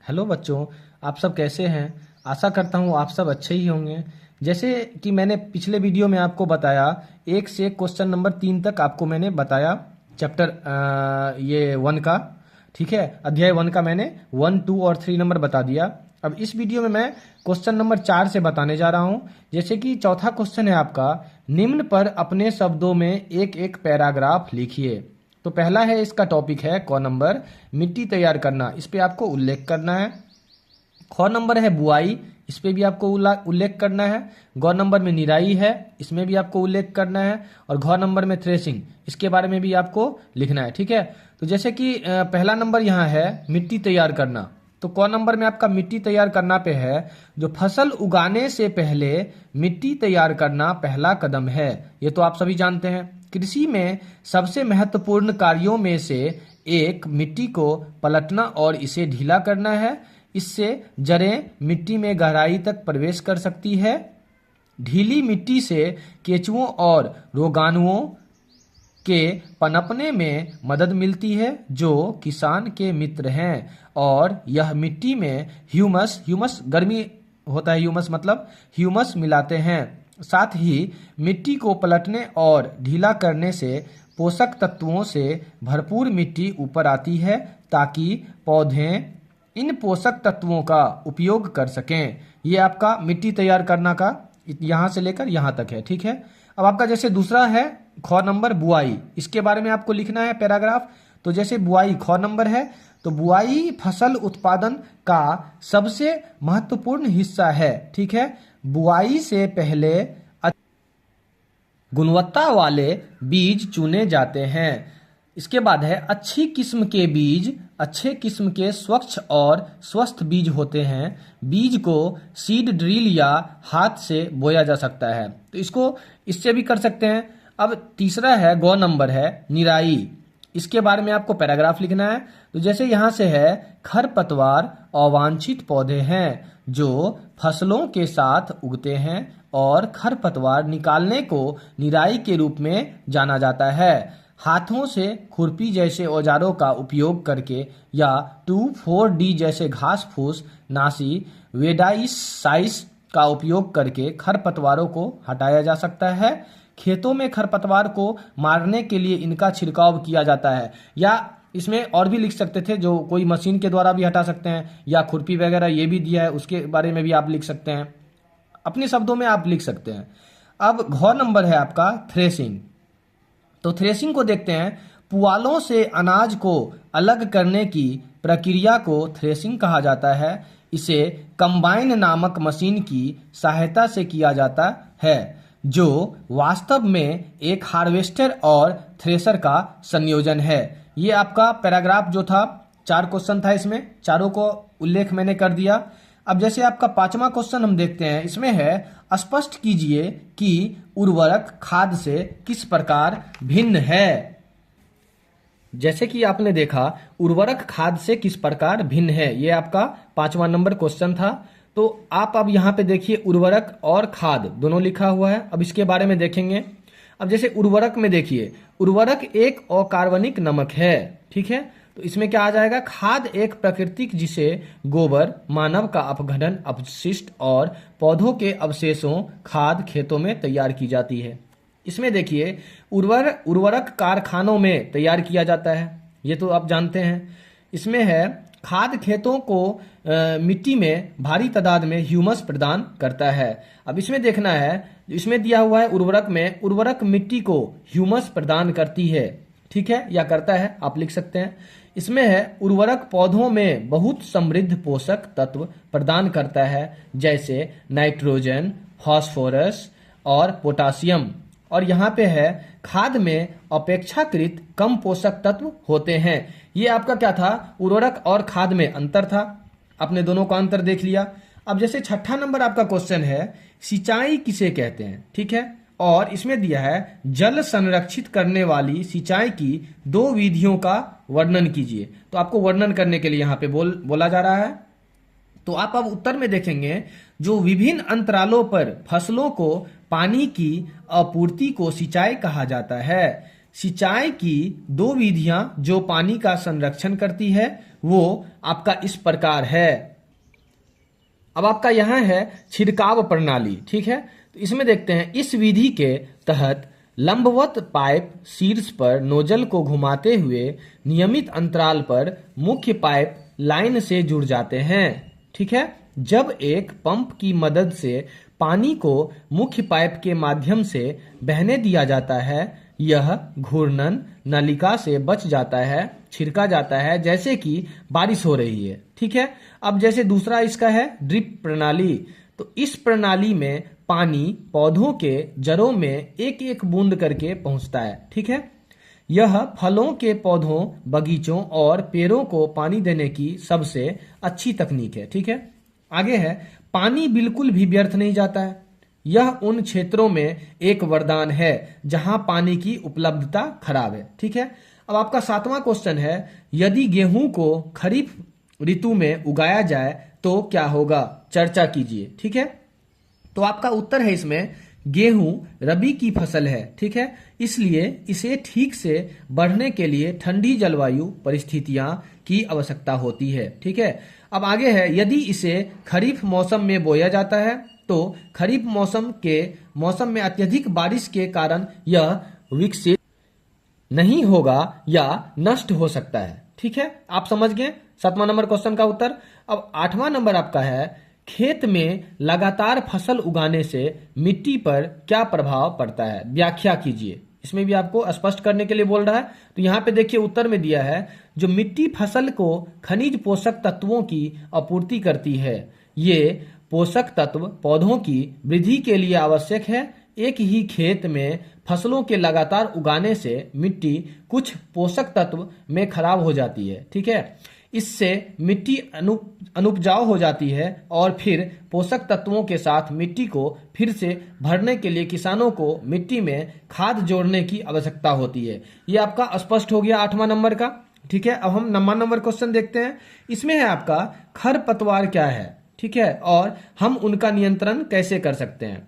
Hello बच्चों। आप सब कैसे हैं? आशा करता हूँ आप सब अच्छे ही होंगे। जैसे कि मैंने पिछले वीडियो में आपको बताया, एक से क्वेश्चन नंबर 3 तक आपको मैंने बताया चैप्टर ये 1 का। ठीक है, अध्याय 1 का मैंने 1, 2 और 3 नंबर बता दिया। अब इस वीडियो में मैं क्वेश्चन नंबर 4 से बताने जा रहा हूँ। जैसे कि चौथा क्वेश्चन है आपका, निम्न पर अपने शब्दों में एक एक पैराग्राफ लिखिए। तो पहला है, इसका टॉपिक है क नंबर, मिट्टी तैयार करना। इस पे आपको उल्लेख करना है। ख नंबर है बुआई, इस पे भी आपको उल्लेख करना है। ग नंबर में निराई है, इसमें भी आपको उल्लेख करना है। और घ नंबर में थ्रेसिंग, इसके बारे में भी आपको लिखना है। ठीक है, तो जैसे कि पहला नंबर यहाँ है मिट्टी तैयार करना, तो क नंबर में आपका मिट्टी तैयार करना पे है, जो फसल उगाने से पहले मिट्टी तैयार करना पहला कदम है। ये तो आप सभी जानते हैं। कृषि में सबसे महत्वपूर्ण कार्यों में से एक मिट्टी को पलटना और इसे ढीला करना है। इससे जड़ें मिट्टी में गहराई तक प्रवेश कर सकती है। ढीली मिट्टी से केंचुओं और रोगाणुओं के पनपने में मदद मिलती है, जो किसान के मित्र हैं। और यह मिट्टी में ह्यूमस गर्मी होता है, ह्यूमस मतलब ह्यूमस मिलाते हैं। साथ ही मिट्टी को पलटने और ढीला करने से पोषक तत्वों से भरपूर मिट्टी ऊपर आती है, ताकि पौधे इन पोषक तत्वों का उपयोग कर सकें। ये आपका मिट्टी तैयार करना का यहाँ से लेकर यहाँ तक है। ठीक है, अब आपका जैसे दूसरा है ख नंबर बुआई, इसके बारे में आपको लिखना है पैराग्राफ। तो जैसे बुआई ख नंबर है, तो बुआई फसल उत्पादन का सबसे महत्वपूर्ण हिस्सा है। ठीक है, बुआई से पहले गुणवत्ता वाले बीज चुने जाते हैं। इसके बाद है अच्छी किस्म के बीज। अच्छे किस्म के स्वच्छ और स्वस्थ बीज होते हैं। बीज को सीड ड्रिल या हाथ से बोया जा सकता है, तो इसको इससे भी कर सकते हैं। अब तीसरा है गौ नंबर है निराई, इसके बारे में आपको पैराग्राफ लिखना है। तो जैसे यहाँ से है, खरपतवार अवांछित पौधे हैं जो फसलों के साथ उगते हैं, और खरपतवार निकालने को निराई के रूप में जाना जाता है। हाथों से खुरपी जैसे औजारों का उपयोग करके या 2,4-D जैसे घास फूस नाशी वेडाइसाइस का उपयोग करके खरपतवारों को हटाया जा सकता है। खेतों में खरपतवार को मारने के लिए इनका छिड़काव किया जाता है। या इसमें और भी लिख सकते थे, जो कोई मशीन के द्वारा भी हटा सकते हैं, या खुरपी वगैरह ये भी दिया है, उसके बारे में भी आप लिख सकते हैं। अपने शब्दों में आप लिख सकते हैं। अब घ नंबर है आपका थ्रेसिंग। तो थ्रेसिंग को देखते हैं। पुआलों से अनाज को अलग करने की प्रक्रिया को थ्रेसिंग कहा जाता है। इसे कंबाइन नामक मशीन की सहायता से किया जाता है, जो वास्तव में एक हार्वेस्टर और थ्रेशर का संयोजन है। ये आपका पैराग्राफ जो था, 4 क्वेश्चन था, इसमें चारों को उल्लेख मैंने कर दिया। अब जैसे आपका 5वां क्वेश्चन हम देखते हैं, इसमें है स्पष्ट कीजिए कि उर्वरक खाद से किस प्रकार भिन्न है। जैसे कि आपने देखा, उर्वरक खाद से किस प्रकार भिन्न है, ये आपका 5वां नंबर क्वेश्चन था। तो आप अब यहाँ पे देखिए, उर्वरक और खाद दोनों लिखा हुआ है। अब इसके बारे में देखेंगे। अब जैसे उर्वरक में देखिए, उर्वरक एक अकार्बनिक नमक है। ठीक है, तो इसमें क्या आ जाएगा, खाद एक प्राकृतिक, जिसे गोबर, मानव का अपघटन अपशिष्ट और पौधों के अवशेषों खाद खेतों में तैयार की जाती है। इसमें देखिए, उर्वरक कारखानों में तैयार किया जाता है, ये तो आप जानते हैं। इसमें है खाद खेतों को मिट्टी में भारी तादाद में ह्यूमस प्रदान करता है। अब इसमें देखना है, इसमें दिया हुआ है उर्वरक में, उर्वरक मिट्टी को ह्यूमस प्रदान करती है। ठीक है, या करता है, आप लिख सकते हैं। इसमें है उर्वरक पौधों में बहुत समृद्ध पोषक तत्व प्रदान करता है, जैसे नाइट्रोजन, फास्फोरस और पोटासियम। और यहाँ पे है खाद में अपेक्षाकृत कम पोषक तत्व होते हैं। ये आपका क्या था, उर्वरक और खाद में अंतर था। आपने दोनों का अंतर देख लिया। अब जैसे 6ठा नंबर आपका क्वेश्चन है, सिंचाई किसे कहते हैं। ठीक है, और इसमें दिया है जल संरक्षित करने वाली सिंचाई की 2 विधियों का वर्णन कीजिए। तो आपको वर्णन करने के लिए यहाँ पे बोला जा रहा है। तो आप अब उत्तर में देखेंगे, जो विभिन्न अंतरालों पर फसलों को पानी की आपूर्ति को सिंचाई कहा जाता है। सिंचाई की दो विधियां जो पानी का संरक्षण करती है वो आपका इस प्रकार है। अब आपका यहां है छिड़काव प्रणाली, ठीक है। तो इसमें देखते हैं, इस विधि के तहत लंबवत पाइप शीर्ष पर नोजल को घुमाते हुए नियमित अंतराल पर मुख्य पाइप लाइन से जुड़ जाते हैं, ठीक है। जब एक पंप की मदद से पानी को मुख्य पाइप के माध्यम से बहने दिया जाता है, यह घूर्णन नलिका से बच जाता है, छिड़का जाता है जैसे कि बारिश हो रही है, ठीक है। अब जैसे दूसरा इसका है ड्रिप प्रणाली, तो इस प्रणाली में पानी पौधों के जड़ों में एक एक बूंद करके पहुंचता है, ठीक है। यह फलों के पौधों, बगीचों और पेड़ों को पानी देने की सबसे अच्छी तकनीक है, ठीक है। आगे है, पानी बिल्कुल भी व्यर्थ नहीं जाता है। यह उन क्षेत्रों में एक वरदान है जहां पानी की उपलब्धता खराब है, ठीक है। अब आपका 7वां क्वेश्चन है, यदि गेहूं को खरीफ ऋतु में उगाया जाए तो क्या होगा, चर्चा कीजिए, ठीक है। तो आपका उत्तर है इसमें, गेहूं रबी की फसल है, ठीक है। इसलिए इसे ठीक से बढ़ने के लिए ठंडी जलवायु परिस्थितियां की आवश्यकता होती है, ठीक है। अब आगे है, यदि इसे खरीफ मौसम में बोया जाता है तो खरीफ मौसम में अत्यधिक बारिश के कारण यह विकसित नहीं होगा या नष्ट हो सकता है, ठीक है। आप समझ गए 7वां नंबर क्वेश्चन का उत्तर। अब 8वां नंबर आपका है, खेत में लगातार फसल उगाने से मिट्टी पर क्या प्रभाव पड़ता है, व्याख्या कीजिए। इसमें भी आपको स्पष्ट करने के लिए बोल रहा है। तो यहाँ पे देखिए उत्तर में दिया है, जो मिट्टी फसल को खनिज पोषक तत्वों की आपूर्ति करती है। ये पोषक तत्व पौधों की वृद्धि के लिए आवश्यक है। एक ही खेत में फसलों के लगातार उगाने से मिट्टी कुछ पोषक तत्व में खराब हो जाती है, ठीक है। इससे मिट्टी अनुपजाऊ हो जाती है और फिर पोषक तत्वों के साथ मिट्टी को फिर से भरने के लिए किसानों को मिट्टी में खाद जोड़ने की आवश्यकता होती है। ये आपका स्पष्ट हो गया 8वां नंबर का, ठीक है। अब हम 9वां नंबर क्वेश्चन देखते हैं। इसमें है आपका खरपतवार क्या है, ठीक है, और हम उनका नियंत्रण कैसे कर सकते हैं।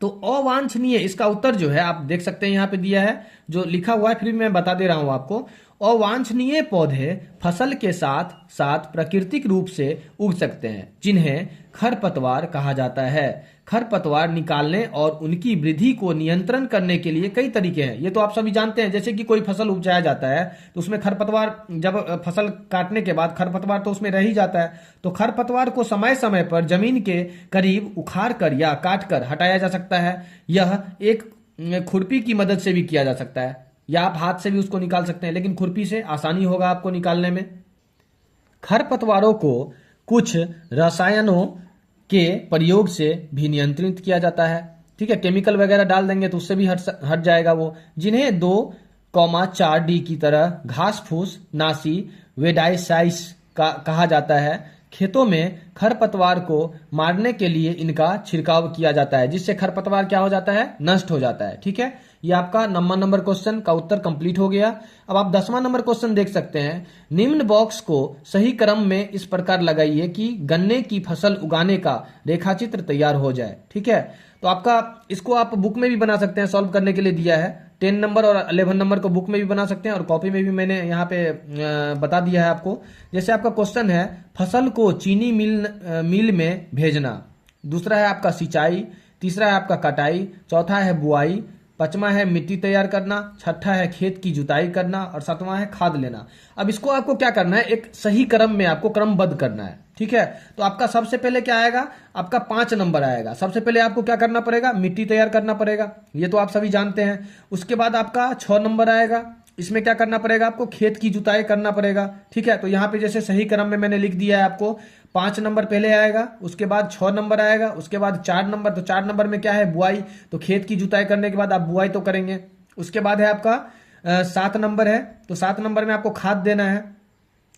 तो अवांछनीय, इसका उत्तर जो है आप देख सकते हैं यहाँ पे दिया है, जो लिखा हुआ है फिर भी मैं बता दे रहा हूं आपको। अवांछनीय पौधे फसल के साथ साथ प्राकृतिक रूप से उग सकते हैं जिन्हें खरपतवार कहा जाता है। खरपतवार निकालने और उनकी वृद्धि को नियंत्रण करने के लिए कई तरीके हैं, ये तो आप सभी जानते हैं। जैसे कि कोई फसल उपजाया जाता है तो उसमें खरपतवार, जब फसल काटने के बाद खरपतवार तो उसमें रह ही जाता है। तो खरपतवार को समय समय पर जमीन के करीब उखाड़ कर या काट कर हटाया जा सकता है। यह एक खुरपी की मदद से भी किया जा सकता है या आप हाथ से भी उसको निकाल सकते हैं, लेकिन खुरपी से आसानी होगा आपको निकालने में। खरपतवारों को कुछ रसायनों के प्रयोग से भी नियंत्रित किया जाता है, ठीक है। केमिकल वगैरह डाल देंगे तो उससे भी हट जाएगा वो, जिन्हें 2,4D की तरह घास फूस नासी वेडाइसाइस कहा जाता है। खेतों में खरपतवार को मारने के लिए इनका छिड़काव किया जाता है, जिससे खरपतवार क्या हो जाता है, नष्ट हो जाता है, ठीक है। ये आपका 9वां नंबर क्वेश्चन का उत्तर कंप्लीट हो गया। अब आप 10वां नंबर क्वेश्चन देख सकते हैं। निम्न बॉक्स को सही क्रम में इस प्रकार लगाइए कि गन्ने की फसल उगाने का रेखाचित्र तैयार हो जाए, ठीक है। तो आपका इसको आप बुक में भी बना सकते हैं, सॉल्व करने के लिए दिया है। 10 नंबर और 11 नंबर को बुक में भी बना सकते हैं और कॉपी में भी मैंने यहाँ पे बता दिया है आपको। जैसे आपका क्वेश्चन है, फसल को चीनी मिल में भेजना। दूसरा है आपका सिंचाई, तीसरा है आपका कटाई, चौथा है बुआई, 5वां है मिट्टी तैयार करना, 6ठा है खेत की जुताई करना और 7वां है खाद लेना। अब इसको आपको क्या करना है, एक सही क्रम में आपको क्रमबद्ध करना है, ठीक है। तो आपका सबसे पहले क्या आएगा, आपका 5 नंबर आएगा। सबसे पहले आपको क्या करना पड़ेगा, मिट्टी तैयार करना पड़ेगा, ये तो आप सभी जानते हैं। उसके बाद आपका 6 नंबर आएगा, इसमें क्या करना पड़ेगा, आपको खेत की जुताई करना पड़ेगा, ठीक है। तो यहाँ पे जैसे सही क्रम में मैंने लिख दिया है आपको, 5 नंबर पहले आएगा, उसके बाद 6 नंबर आएगा, उसके बाद 4 नंबर। तो 4 नंबर में क्या है, बुआई। तो खेत की जुताई करने के बाद आप बुआई तो करेंगे। उसके बाद है आपका 7 नंबर है, तो 7 नंबर में आपको खाद देना है।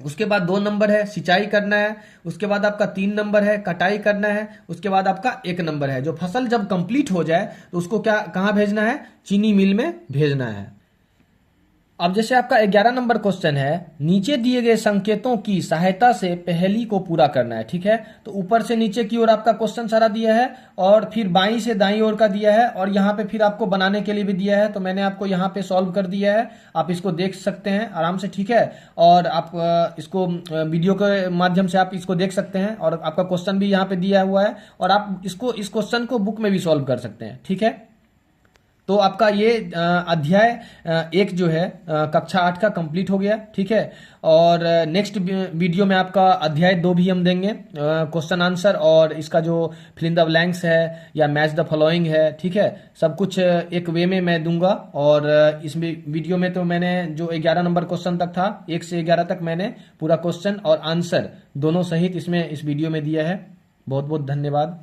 उसके बाद 2 नंबर है सिंचाई करना है। उसके बाद आपका 3 नंबर है कटाई करना है। उसके बाद आपका 1 नंबर है, जो फसल जब कंप्लीट हो जाए तो उसको क्या, कहाँ भेजना है, चीनी मिल में भेजना है। अब जैसे आपका 11 नंबर क्वेश्चन है, नीचे दिए गए संकेतों की सहायता से पहेली को पूरा करना है। ठीक है, तो ऊपर से नीचे की ओर आपका क्वेश्चन सारा दिया है और फिर बाईं से दाईं ओर का दिया है और यहाँ पे फिर आपको बनाने के लिए भी दिया है। तो मैंने आपको यहाँ पे सॉल्व कर दिया है, आप इसको देख सकते हैं आराम से। ठीक है, और आप इसको वीडियो के माध्यम से आप इसको देख सकते हैं और आपका क्वेश्चन भी यहाँ पे दिया हुआ है और आप इस क्वेश्चन को बुक में भी सॉल्व कर सकते हैं। ठीक है, तो आपका ये अध्याय एक जो है कक्षा 8 का कंप्लीट हो गया। ठीक है, और नेक्स्ट वीडियो में आपका अध्याय 2 भी हम देंगे, क्वेश्चन आंसर और इसका जो फिल इन द ब्लैंक्स है या मैच द फॉलोइंग है। ठीक है, सब कुछ एक वे में मैं दूंगा। और इस वीडियो में तो मैंने जो 11 नंबर क्वेश्चन तक था, 1 से 11 तक मैंने पूरा क्वेश्चन और आंसर दोनों सहित इसमें इस वीडियो में दिया है। बहुत बहुत धन्यवाद।